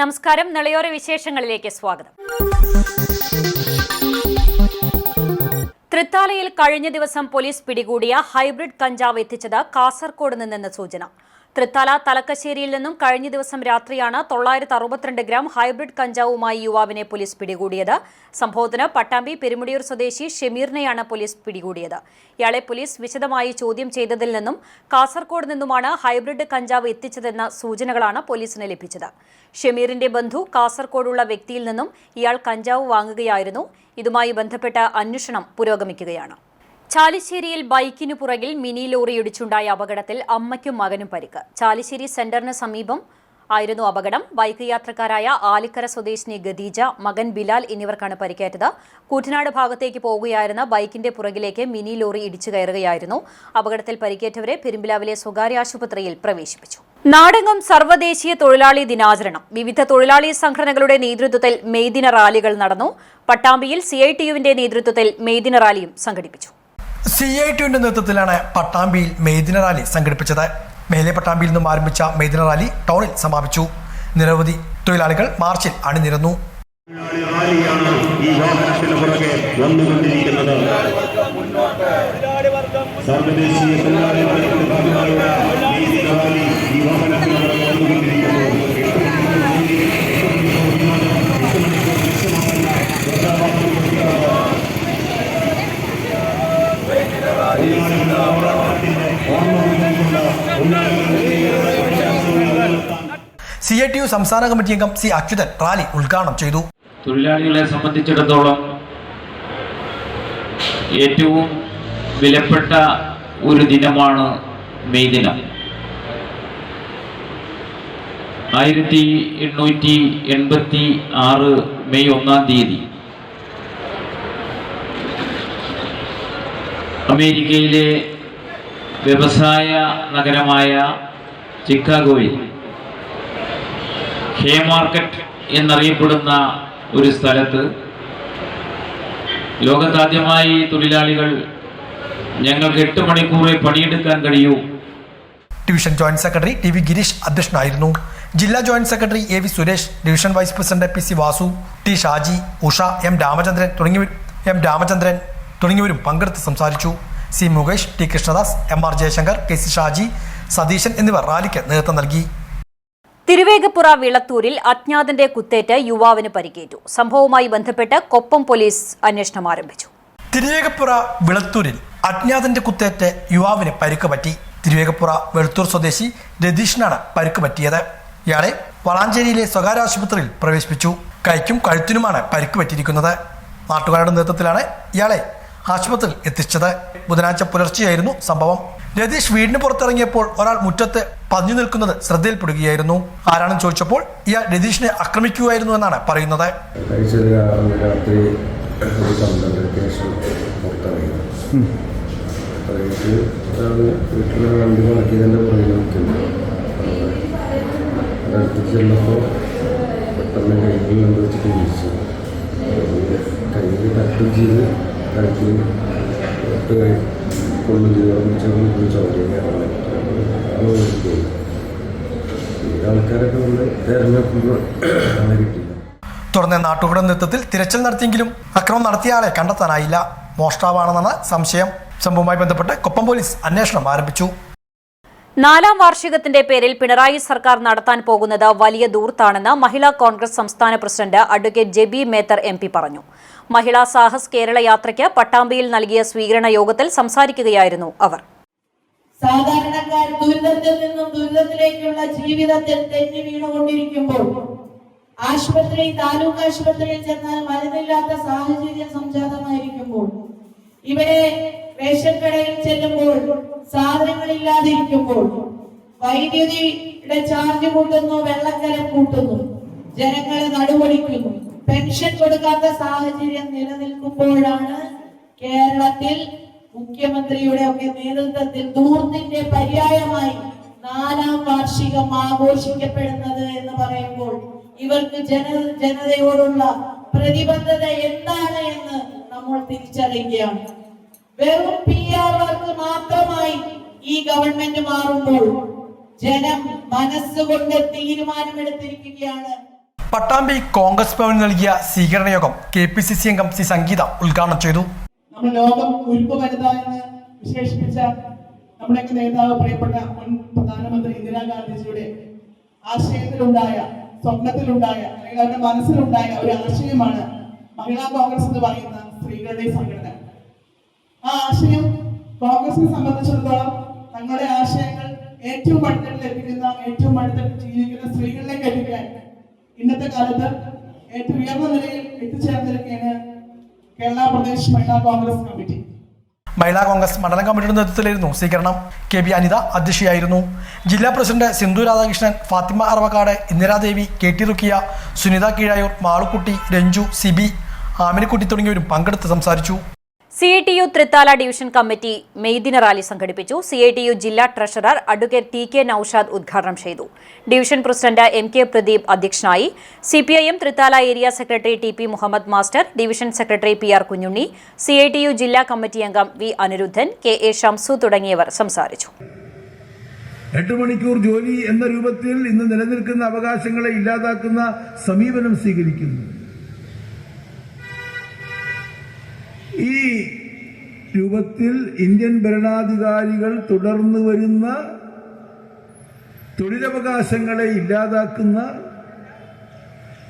നമസ്കാരം. നിളയോര വിശേഷങ്ങളിലേക്ക് സ്വാഗതം. തൃത്താലയിൽ കഴിഞ്ഞ ദിവസം പോലീസ് പിടികൂടിയ ഹൈബ്രിഡ് കഞ്ചാവ് എത്തിച്ചത് കാസർകോട് നിന്നെന്ന സൂചന. തൃത്താല തലക്കശ്ശേരിയിൽ നിന്നും കഴിഞ്ഞ ദിവസം രാത്രിയാണ് 962 ഗ്രാം ഹൈബ്രിഡ് കഞ്ചാവുമായി യുവാവിനെ പോലീസ് പിടികൂടിയത്. സംഭവത്തിന് പട്ടാമ്പി പെരുമുടിയൂർ സ്വദേശി ഷമീറിനെയാണ് പോലീസ് പിടികൂടിയത്. ഇയാളെ പോലീസ് വിശദമായി ചോദ്യം ചെയ്തതിൽ നിന്നും കാസർകോട് നിന്നുമാണ് ഹൈബ്രിഡ് കഞ്ചാവ് എത്തിച്ചതെന്ന സൂചനകളാണ് പോലീസിന് ലഭിച്ചത്. ഷമീറിന്റെ ബന്ധു കാസർകോടുള്ള വ്യക്തിയിൽ നിന്നും ഇയാൾ കഞ്ചാവ് വാങ്ങുകയായിരുന്നു. ഇതുമായി ബന്ധപ്പെട്ട അന്വേഷണം പുരോഗമിക്കുകയാണ്. ചാലിശ്ശേരിയിൽ ബൈക്കിനു പുറകിൽ മിനി ലോറി ഇടിച്ചുണ്ടായ അപകടത്തിൽ അമ്മയ്ക്കും മകനും പരിക്ക്. ചാലിശ്ശേരി സെന്ററിന് സമീപം ആയിരുന്നു അപകടം. ബൈക്ക് യാത്രക്കാരായ ആലിക്കര സ്വദേശിനി ഖദീജ, മകൻ ബിലാൽ എന്നിവർക്കാണ് പരിക്കേറ്റത്. കൂറ്റനാട് ഭാഗത്തേക്ക് പോവുകയായിരുന്ന ബൈക്കിന്റെ പുറകിലേക്ക് മിനി ലോറി ഇടിച്ചു കയറുകയായിരുന്നു. അപകടത്തിൽ പരിക്കേറ്റവരെ പെരുമ്പിലാവിലെ സ്വകാര്യ ആശുപത്രിയിൽ പ്രവേശിപ്പിച്ചു. നാടെങ്ങും സർവ്വദേശീയ തൊഴിലാളി ദിനാചരണം. വിവിധ തൊഴിലാളി സംഘടനകളുടെ നേതൃത്വത്തിൽ മെയ്ദിന റാലികൾ നടന്നു. പട്ടാമ്പിയിൽ CITUവിന്റെ നേതൃത്വത്തിൽ മെയ്ദിന റാലിയും സംഘടിപ്പിച്ചു. CITUവിന്റെ നേതൃത്വത്തിലാണ് പട്ടാമ്പിയിൽ മെയ്ദിന റാലി സംഘടിപ്പിച്ചത്. മേലെ പട്ടാമ്പിയിൽ നിന്നും ആരംഭിച്ച മെയ്ദിന റാലി ടൗണിൽ സമാപിച്ചു. നിരവധി തൊഴിലാളികൾ മാർച്ചിൽ അണിനിരന്നു. CITU സംസ്ഥാന കമ്മിറ്റി അംഗം C. അച്യുതൻ റാലി ഉദ്ഘാടനം ചെയ്തു. തൊഴിലാളികളെ സംബന്ധിച്ചിടത്തോളം ഏറ്റവും വിലപ്പെട്ട ഒരു ദിനമാണ് മെയ് ദിനം. 1886 മെയ് 1-ാം തീയതി അമേരിക്കയിലെ വ്യവസായ നഗരമായ ചിക്കാഗോയിൽ ഹേ മാർക്കറ്റ് എന്നറിയപ്പെടുന്ന ഒരു സ്ഥലത്ത് ലോകത്താദ്യമായി തൊഴിലാളികൾ ഞങ്ങൾക്ക് 8 മണിക്കൂറേ പണിയെടുക്കാൻ കഴിയൂ. Division joint secretary TV Girish അധ്യക്ഷനായിരുന്നു. ജില്ലാ joint secretary AV Suresh, division vice president PC Vasu, T. Shaji, Usha, M. Ramachandran തുടങ്ങിയവരും പങ്കെടുത്ത് സംസാരിച്ചു. C. Mukesh, T. Krishnadas, MR Jaishankar, KC Shaji, Satheesan എന്നിവർ റാലിക്ക് നേതൃത്വം നൽകി. തിരുവേഗപ്പുറ വിളത്തൂരിൽ അജ്ഞാതന്റെ കുത്തേറ്റ് യുവാവിന് പരിക്കേറ്റു. സംഭവവുമായി ബന്ധപ്പെട്ട് കൊപ്പം പോലീസ് അന്വേഷണം ആരംഭിച്ചു. തിരുവേഗപ്പുറ വിളത്തൂരിൽ അജ്ഞാതന്റെ കുത്തേറ്റ് യുവാവിന് പരിക്ക് പറ്റി. തിരുവേഗപ്പുറ വെളുത്തൂർ സ്വദേശി രതീഷിനാണ് പരിക്ക് പറ്റിയത്. ഇയാളെ വളാഞ്ചേരിയിലെ സ്വകാര്യ ആശുപത്രിയിൽ പ്രവേശിപ്പിച്ചു. കൈക്കും കഴുത്തിനുമാണ് പരിക്ക് പറ്റിയിരിക്കുന്നത്. നാട്ടുകാരുടെ നേതൃത്വത്തിലാണ് ഇയാളെ ആശുപത്രിയിൽ എത്തിച്ചത്. ബുധനാഴ്ച പുലർച്ചെയായിരുന്നു സംഭവം. രതീഷ് വീടിന് പുറത്തിറങ്ങിയപ്പോൾ ഒരാൾ മുറ്റത്ത് പതിഞ്ഞു നിൽക്കുന്നത് ശ്രദ്ധയിൽപ്പെടുകയായിരുന്നു. ആരാണെന്ന് ചോദിച്ചപ്പോൾ ഇയാൾ രതീഷിനെ ആക്രമിക്കുകയായിരുന്നു എന്നാണ് പറയുന്നത്. തുടർന്ന് നാട്ടുകാരുടെ നേതൃത്വത്തിൽ തിരച്ചിൽ നടത്തിയെങ്കിലും അക്രമം നടത്തിയ ആളെ കണ്ടെത്താനായില്ല. മോഷ്ടാവാണെന്നാണ് സംശയം. സംഭവവുമായി ബന്ധപ്പെട്ട് കൊപ്പം പോലീസ് അന്വേഷണം ആരംഭിച്ചു. 4ാം വാർഷികത്തിന്റെ പേരിൽ പിണറായി സർക്കാർ നടത്താൻ പോകുന്നത് വലിയ ദൂർത്താണെന്ന് മഹിളാ കോൺഗ്രസ് സംസ്ഥാന president advocate Jebi Mather MP പറഞ്ഞു. മഹിളാ സാഹസ് കേരള യാത്രയ്ക്ക് പട്ടാമ്പിയിൽ നൽകിയ സ്വീകരണ യോഗത്തിൽ സംസാരിക്കുകയായിരുന്നു അവർ. സാധാരണക്കാർ ദുരിതത്തിൽ നിന്നും ദുരിതത്തിലേക്കുള്ള ജീവിതത്തിൽ തെന്നി വീണുകൊണ്ടിരിക്കുമ്പോൾ താലൂക്ക് ആശുപത്രിയിൽ ചെന്നാൽ മരുന്നില്ലാത്ത സാഹചര്യം സംജാതമായിരിക്കുമ്പോൾ, ഇവിടെ റേഷൻ കടയിൽ ചെല്ലുമ്പോൾ സാധനങ്ങളില്ലാതിരിക്കുമ്പോൾ, വൈദ്യുതിയുടെ ചാർജ് കൂട്ടുന്നു, വെള്ളക്കരം കൂട്ടുന്നു, ജനങ്ങളെ നടുവൊടിക്കുന്നു, പെൻഷൻ കൊടുക്കാത്ത സാഹചര്യം നിലനിൽക്കുമ്പോഴാണ് കേരളത്തിൽ മുഖ്യമന്ത്രിയുടെ ഒക്കെ നേതൃത്വത്തിൽ ധൂർത്തിന്റെ പര്യായമായി 4ാം വാർഷികം ആഘോഷിക്കപ്പെടുന്നത് എന്ന് പറയുമ്പോൾ ഇവർക്ക് ജനതയോടുള്ള പ്രതിബദ്ധത എന്താണ് എന്ന് നമ്മൾ തിരിച്ചറിയുകയാണ്. വെറും PR വർക്ക് മാത്രമായി ഈ ഗവൺമെന്റ് മാറുമ്പോൾ ജനം മനസ്സുകൊണ്ട് തീരുമാനമെടുത്തിരിക്കുകയാണ്. പട്ടാമ്പി കോൺഗ്രസ് ഭവനിൽ നൽകിയ സ്വീകരണ യോഗം KPCC അംഗം സി സംഗീത ഉദ്ഘാടനം ചെയ്തു. നമ്മൾ ലോകം ഉരുപ്പ് വനിത എന്ന് വിശേഷിപ്പിച്ച നമ്മുടെ നേതാവ് പ്രിയപ്പെട്ട മുൻ പ്രധാനമന്ത്രി ഇന്ദിരാഗാന്ധിജിയുടെ ആശയത്തിലുണ്ടായ, സ്വപ്നത്തിലുണ്ടായ, അല്ലെങ്കിൽ അവരുടെ മനസ്സിലുണ്ടായ ഒരു ആശയമാണ് മഹിളാ കോൺഗ്രസ് എന്ന് പറയുന്ന സ്ത്രീകളുടെ സംഘടന. ആ ആശയം കോൺഗ്രസിനെ സംബന്ധിച്ചിടത്തോളം തങ്ങളുടെ ആശയങ്ങൾ ഏറ്റവും അടുത്തട്ടിൽ എത്തിക്കുന്ന, ഏറ്റവും അടുത്തട്ടിൽ ജീവിക്കുന്ന സ്ത്രീകളിലേക്ക് എത്തിക്കാൻ ഇന്നത്തെ കാലത്ത് ഏറ്റവും ഉയർന്ന നിലയിൽ എത്തിച്ചേർന്നിരിക്കുകയാണ് കേരള പ്രദേശ് മഹിളാ കോൺഗ്രസ് കമ്മിറ്റി. മഹിളാ കോൺഗ്രസ് മണ്ഡലം കമ്മിറ്റിയുടെ നേതൃത്വത്തിലായിരുന്നു സ്വീകരണം. KB അനിത അധ്യക്ഷയായിരുന്നു. ജില്ലാ പ്രസിഡന്റ് സിന്ധു രാധാകൃഷ്ണൻ, ഫാത്തിമ അറവക്കാട്, ഇന്ദിരാദേവി, KT റുക്കിയ, സുനിത കീഴായൂർ, മാളുക്കുട്ടി, രഞ്ജു, സിബി, ആമിനക്കുട്ടി തുടങ്ങിയവരും പങ്കെടുത്ത് സംസാരിച്ചു. CITU തൃത്താല ഡിവിഷൻ കമ്മിറ്റി മെയ്ദിന റാലി സംഘടിപ്പിച്ചു. CITU ജില്ലാ ട്രഷറർ അഡ്വക്കേറ്റ് TK നൌഷാദ് ഉദ്ഘാടനം ചെയ്തു. ഡിവിഷൻ പ്രസിഡന്റ് MK പ്രദീപ് അധ്യക്ഷനായി. CPIM Thrithala area secretary TP Muhammad master, division secretary PR Kunhunni, CITU ജില്ലാ കമ്മിറ്റി അംഗം V അനിരുദ്ധൻ, KA ഷംസു തുടങ്ങിയവർ സംസാരിച്ചു. 8 മണിക്കൂർ ജോലി എന്ന രൂപത്തിൽ ഇന്ന് നിലനിൽക്കുന്ന അവകാശങ്ങളെ ഇല്ലാതാക്കുന്ന സമീപനം സ്വീകരിക്കുന്നു. ഈ രൂപത്തിൽ ഇന്ത്യൻ ഭരണാധികാരികൾ തുടർന്നു വരുന്ന തൊഴിലവകാശങ്ങളെ ഇല്ലാതാക്കുന്ന,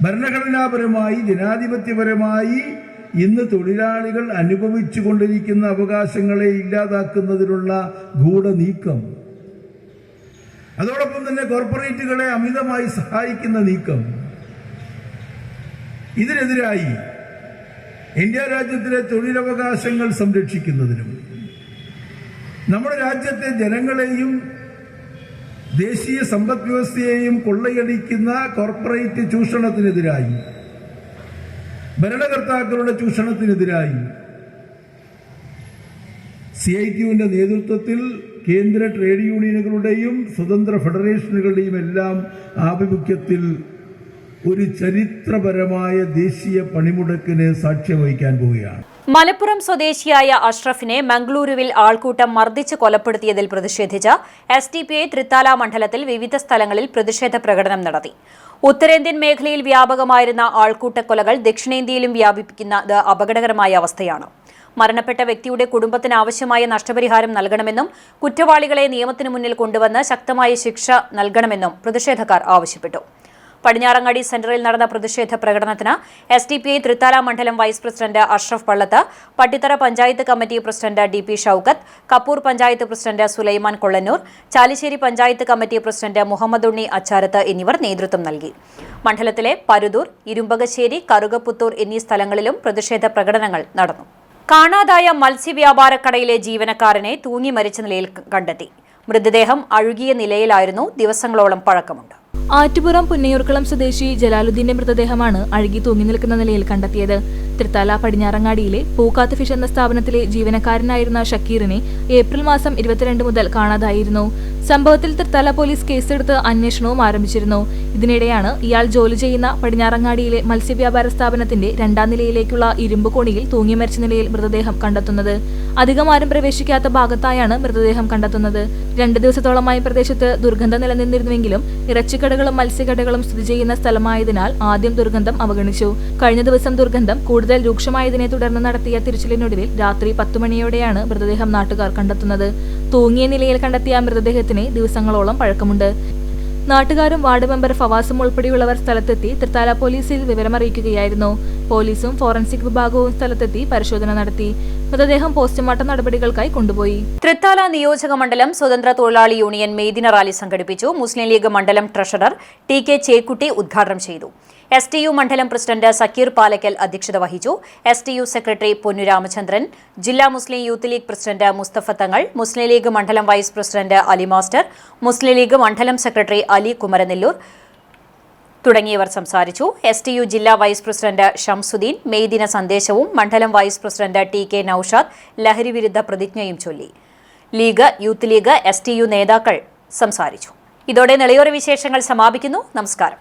ഭരണഘടനാപരമായി ജനാധിപത്യപരമായി ഇന്ന് തൊഴിലാളികൾ അനുഭവിച്ചു കൊണ്ടിരിക്കുന്ന അവകാശങ്ങളെ ഇല്ലാതാക്കുന്നതിനുള്ള ഗൂഢനീക്കം, അതോടൊപ്പം തന്നെ കോർപ്പറേറ്റുകളെ അമിതമായി സഹായിക്കുന്ന നീക്കം, ഇതിനെതിരായി ഇന്ത്യ രാജ്യത്തിലെ തൊഴിലവകാശങ്ങൾ സംരക്ഷിക്കുന്നതിനും നമ്മുടെ രാജ്യത്തെ ജനങ്ങളെയും ദേശീയ സമ്പദ് വ്യവസ്ഥയെയും കൊള്ളയടിക്കുന്ന കോർപ്പറേറ്റ് ചൂഷണത്തിനെതിരായി, ഭരണകർത്താക്കളുടെ ചൂഷണത്തിനെതിരായി CITUവിന്റെ നേതൃത്വത്തിൽ കേന്ദ്ര ട്രേഡ് യൂണിയനുകളുടെയും സ്വതന്ത്ര ഫെഡറേഷനുകളുടെയും എല്ലാം ആഭിമുഖ്യത്തിൽ ഒരു ചരിത്രപരമായ ദേശീയ പണിമുടക്കിന് സാക്ഷ്യം വഹിക്കാൻ പോവുകയാണ്. മലപ്പുറം സ്വദേശിയായ അഷ്റഫിനെ മംഗളൂരുവിൽ ആൾക്കൂട്ടം മർദ്ദിച്ച് കൊലപ്പെടുത്തിയതിൽ പ്രതിഷേധിച്ച് SDPI തൃത്താല മണ്ഡലത്തിൽ വിവിധ സ്ഥലങ്ങളിൽ പ്രതിഷേധ പ്രകടനം നടത്തി. ഉത്തരേന്ത്യൻ മേഖലയിൽ വ്യാപകമായിരുന്ന ആൾക്കൂട്ടക്കൊലകൾ ദക്ഷിണേന്ത്യയിലും വ്യാപിപ്പിക്കുന്നത് അപകടകരമായ അവസ്ഥയാണ്. മരണപ്പെട്ട വ്യക്തിയുടെ കുടുംബത്തിന് ആവശ്യമായ നഷ്ടപരിഹാരം നൽകണമെന്നും കുറ്റവാളികളെ നിയമത്തിന് മുന്നിൽ കൊണ്ടുവന്ന് ശക്തമായ ശിക്ഷ നൽകണമെന്നും പ്രതിഷേധക്കാർ ആവശ്യപ്പെട്ടു. പടിഞ്ഞാറങ്ങാടി സെന്ററിൽ നടന്ന പ്രതിഷേധ പ്രകടനത്തിന് SDPI തൃത്താല മണ്ഡലം vice president Ashraf Pallath, Pattithara panchayat committee president DP Shoukath, Kappur panchayat president Sulaiman Kollannur, Chalissery panchayat committee president Muhammad Unni Acharath എന്നിവർ നേതൃത്വം നൽകി. മണ്ഡലത്തിലെ പരുതൂർ, ഇരുമ്പകശ്ശേരി, കറുകപ്പുത്തൂർ എന്നീ സ്ഥലങ്ങളിലും പ്രതിഷേധ പ്രകടനങ്ങൾ നടന്നു. കാണാതായ മത്സ്യവ്യാപാരക്കടയിലെ ജീവനക്കാരനെ തൂങ്ങി മരിച്ച നിലയിൽ കണ്ടെത്തി. മൃതദേഹം അഴുകിയ നിലയിലായിരുന്നു. ദിവസങ്ങളോളം പഴക്കമുണ്ട്. ആറ്റുപുറം പുന്നയൂർക്കുളം സ്വദേശി ജലാലുദ്ദീന്റെ മൃതദേഹമാണ് അഴുകി തൂങ്ങി നിൽക്കുന്ന നിലയിൽ കണ്ടെത്തിയത്. തൃത്താല പടിഞ്ഞാറങ്ങാടിയിലെ പൂക്കാത്ത് ഫിഷ് എന്ന സ്ഥാപനത്തിലെ ജീവനക്കാരനായിരുന്ന ഷക്കീറിനെ ഏപ്രിൽ മാസം 22 മുതൽ കാണാതായിരുന്നു. സംഭവത്തിൽ തൃത്താല പോലീസ് കേസെടുത്ത് അന്വേഷണവും ആരംഭിച്ചിരുന്നു. ഇതിനിടെയാണ് ഇയാൾ ജോലി ചെയ്യുന്ന പടിഞ്ഞാറങ്ങാടിയിലെ മത്സ്യവ്യാപാര സ്ഥാപനത്തിന്റെ 2ാം നിലയിലേക്കുള്ള ഇരുമ്പ് കോണിയിൽ തൂങ്ങി മരിച്ച നിലയിൽ മൃതദേഹം കണ്ടെത്തുന്നത്. അധികം ആരും പ്രവേശിക്കാത്ത ഭാഗത്തായാണ് മൃതദേഹം കണ്ടെത്തുന്നത്. 2 ദിവസത്തോളമായി പ്രദേശത്ത് ദുർഗന്ധം നിലനിന്നിരുന്നുവെങ്കിലും ഇറച്ചിക്കടകളും മത്സ്യക്കടകളും സ്ഥിതി ചെയ്യുന്ന സ്ഥലമായതിനാൽ ആദ്യം ദുർഗന്ധം അവഗണിച്ചു. കഴിഞ്ഞ ദിവസം ദുർഗന്ധം കൂടുതൽ രൂക്ഷമായതിനെ തുടർന്ന് നടത്തിയ തിരച്ചിലിനൊടുവിൽ രാത്രി 10 മണിയോടെയാണ് മൃതദേഹം നാട്ടുകാർ കണ്ടെത്തുന്നത്. തൂങ്ങിയ നിലയിൽ കണ്ടെത്തിയ മൃതദേഹത്തിന് ദിവസങ്ങളോളം പഴക്കമുണ്ട്. നാട്ടുകാരും വാർഡ് മെമ്പർ ഫവാസും ഉൾപ്പെടെയുള്ളവർ സ്ഥലത്തെത്തി തൃത്താല പോലീസിൽ വിവരമറിയിക്കുകയായിരുന്നു. പോലീസും ഫോറൻസിക് വിഭാഗവും സ്ഥലത്തെത്തി പരിശോധന നടത്തി. മൃതദേഹം പോസ്റ്റ്മോർട്ടം നടപടികൾക്കായി കൊണ്ടുപോയി. തൃത്താല നിയോജക മണ്ഡലം സ്വതന്ത്ര തൊഴിലാളി യൂണിയൻ മെയ്ദിന റാലി സംഘടിപ്പിച്ചു. മുസ്ലിം ലീഗ് മണ്ഡലം ട്രഷറർ TK ചേക്കുട്ടി ഉദ്ഘാടനം ചെയ്തു. STU മണ്ഡലം പ്രസിഡന്റ് സക്കീർ പാലക്കൽ അധ്യക്ഷത വഹിച്ചു. STU സെക്രട്ടറി പൊന്നു രാമചന്ദ്രൻ, ജില്ലാ മുസ്ലിം യൂത്ത് ലീഗ് പ്രസിഡന്റ് മുസ്തഫ തങ്ങൾ, മുസ്ലിം ലീഗ് മണ്ഡലം വൈസ് പ്രസിഡന്റ് അലി മാസ്റ്റർ, മുസ്ലിം ലീഗ് മണ്ഡലം സെക്രട്ടറി അലി കുമരനെല്ലൂർ തുടങ്ങിയവർ സംസാരിച്ചു. STU ജില്ലാ വൈസ് പ്രസിഡന്റ് ഷംസുദ്ദീൻ മെയ്ദിന സന്ദേശവും മണ്ഡലം വൈസ് പ്രസിഡന്റ് TK നൌഷാദ് ലഹരി വിരുദ്ധ പ്രതിജ്ഞയും ചൊല്ലി. ലീഗ്, യൂത്ത് ലീഗ്, STU നേതാക്കൾ സംസാരിച്ചു. ഇതോടെ നിളയോര വിശേഷങ്ങൾ സമാപിക്കുന്നു. നമസ്കാരം.